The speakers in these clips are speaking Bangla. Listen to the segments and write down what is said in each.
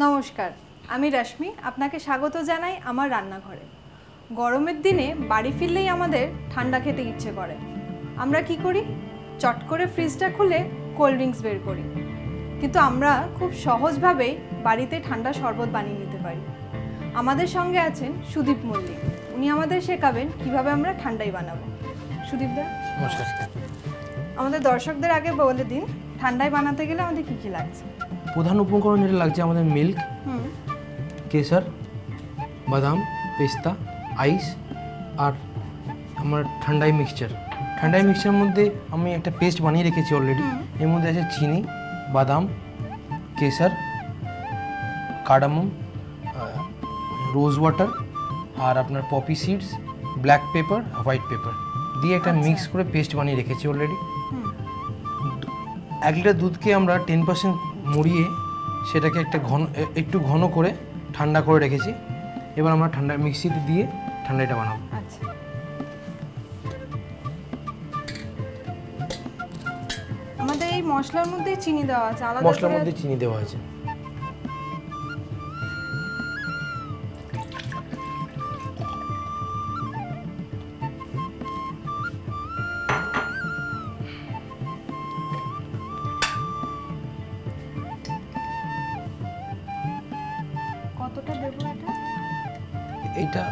নমস্কার, আমি রশ্মি। আপনাকে স্বাগত জানাই আমার রান্নাঘরে। গরমের দিনে বাড়ি ফিরলেই আমাদের ঠান্ডা খেতে ইচ্ছে করে। আমরা কি করি? চট করে ফ্রিজটা খুলে কোল্ড ড্রিঙ্কস বের করি। কিন্তু আমরা খুব সহজভাবেই বাড়িতে ঠান্ডা শরবত বানিয়ে নিতে পারি। আমাদের সঙ্গে আছেন সুদীপ মল্লিক। উনি আমাদের শেখাবেন কিভাবে আমরা ঠান্ডাই বানাবো। সুদীপ দা, নমস্কার। আমাদের দর্শকদের আগে বলে দিন ঠান্ডাই বানাতে গেলে আমাদের কি কি লাগছে। প্রধান উপকরণ যেটা লাগছে আমাদের মিল্ক, কেশর, বাদাম, পেস্তা, আইস আর আমার ঠান্ডাই মিক্সচার। ঠান্ডাই মিক্সচারের মধ্যে আমি একটা পেস্ট বানিয়ে রেখেছি অলরেডি। এর মধ্যে আছে চিনি, বাদাম, কেশর, কার্ডামম, রোজ ওয়াটার আর আপনার poppy seeds, black pepper, white pepper দিয়ে একটা মিক্স করে পেস্ট বানিয়ে রেখেছি অলরেডি। 1 লিটার দুধকে আমরা 10% মুড়িয়ে সেটাকে একটু ঘন করে ঠান্ডা করে রেখেছি। এবার আমরা ঠান্ডা মিক্সিতে দিয়ে ঠান্ডাটা বানাবো। আচ্ছা, আমাদের এই মশলার মধ্যে চিনি দেওয়া আছে, আলাদা মশলার মধ্যে চিনি দেওয়া আছে। কতটা দেবো এটা? এইটা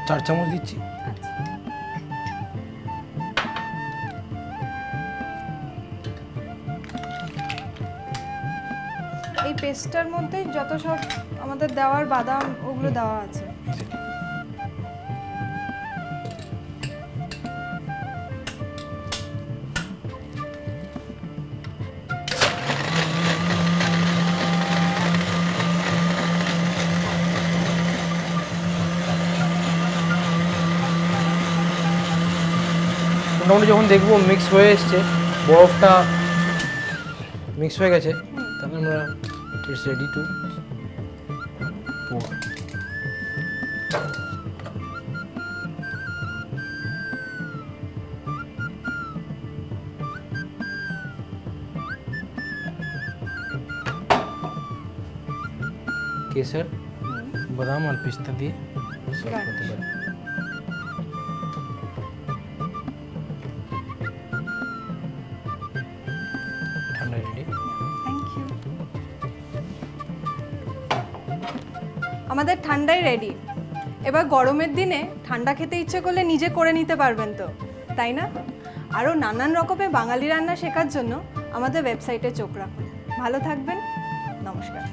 4 চামচ দিচ্ছি। এই পেস্টটার মধ্যে যত সব আমাদের দেওয়ার বাদাম ওগুলো দেওয়া আছে। মোটামুটি যখন দেখবো মিক্স হয়ে এসছে, বরফটা মিক্স হয়ে গেছে, তাহলে আমরা ইটস রেডি টু পোর। কেশর, বাদাম আর পিস্তা দিয়ে সার্ভ করতে পারি। ঠান্ডা রেডি। Thank you. আমাদের ঠান্ডাই রেডি। এবার গরমের দিনে ঠান্ডা খেতে ইচ্ছে করলে নিজে করে নিতে পারবেন তো, তাই না? আরও নানান রকমের বাঙালি রান্না শেখার জন্য আমাদের ওয়েবসাইটে চোখ রাখুন। ভালো থাকবেন। নমস্কার।